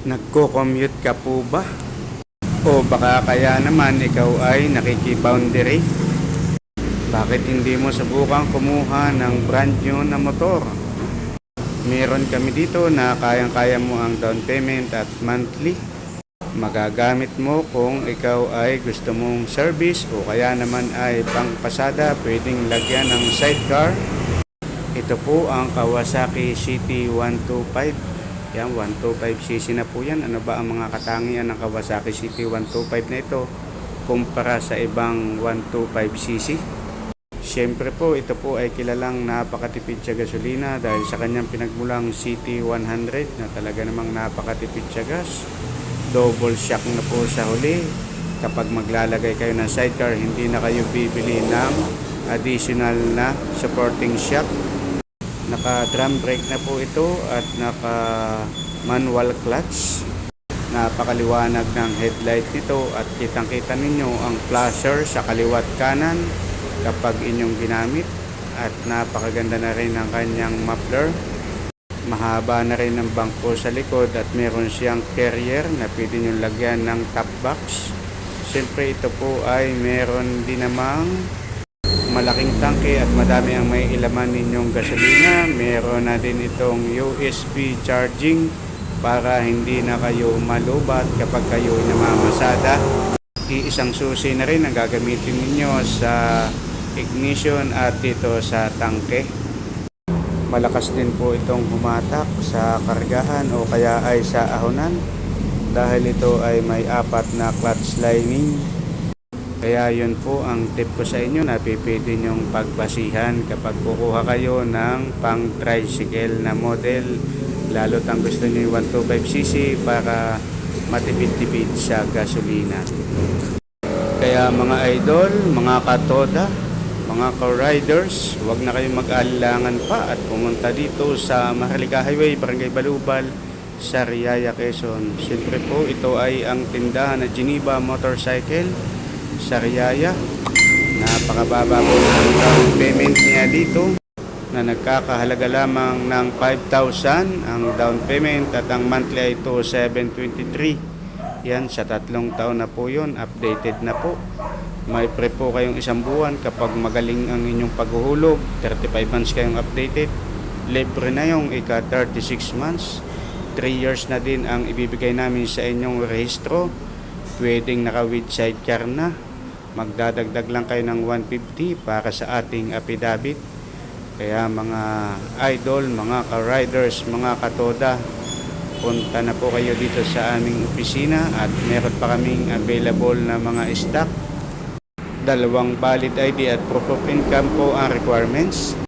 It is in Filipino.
Nagko-commute ka po ba? O baka kaya naman ikaw ay nakikiboundary? Bakit hindi mo subukang kumuha ng brand new na motor? Meron kami dito na kayang-kaya mo ang down payment at monthly. Magagamit mo kung ikaw ay gusto mong service o kaya naman ay pangpasada, pwedeng lagyan ng sidecar. Ito po ang Kawasaki CT125. Yan, 125cc na po yan. Ano ba ang mga katangian ng Kawasaki CT125 na ito kumpara sa ibang 125cc? Siyempre po, ito po ay kilalang napakatipid sa gasolina dahil sa kanyang pinagmulang CT100 na talaga namang napakatipid sa gas. Double shock na po sa huli. Kapag maglalagay kayo ng sidecar, hindi na kayo bibili ng additional na supporting shock. Naka drum brake na po ito at naka manual clutch. Napakaliwanag ng headlight nito at kitang-kita ninyo ang flasher sa kaliwat kanan kapag inyong ginamit, at napakaganda na rin ang kanyang muffler. Mahaba na rin ang bangko sa likod at meron siyang carrier na pwede nyo lagyan ng top box. Siyempre ito po ay meron din namang malaking tangke at madami ang may ilaman ninyong gasolina. Meron na din itong USB charging para hindi na kayo malubat kapag kayo namamasada. Iisang susi na rin ang gagamitin ninyo sa ignition at dito sa tangke. Malakas din po itong humatak sa kargahan o kaya ay sa ahonan dahil ito ay may 4 na clutch lining. Kaya yun po ang tip ko sa inyo na pipili nyong pagbasihan kapag kukuha kayo ng pang tricycle na model, lalo't ang gusto nyo yung 125cc para matipid-tipid sa gasolina. Kaya mga idol, mga katoda, mga ka-riders, huwag na kayong mag-alilangan pa at pumunta dito sa Maharlika Highway, Barangay Balubal, Sariaya, Quezon. Siyempre po, ito ay ang tindahan na Geneva Motorcycle, Sariaya. Napakababa po ang down payment niya dito na nagkakahalaga lamang ng 5,000 ang down payment at ang monthly ay ito 723. Yan, sa 3 taon na po yun, updated na po. May pre po kayong 1 buwan kapag magaling ang inyong paghuhulog. 35 months kayong updated. Libre na yung ika 36 months. 3 years na din ang ibibigay namin sa inyong rehistro. Pwedeng naka with sidecar na. Magdadagdag lang kayo ng 150 para sa ating affidavit. Kaya mga idol, mga ka-riders, mga katoda, punta na po kayo dito sa aming opisina at meron pa kaming available na mga stock. 2 valid ID at proof of income po ang requirements.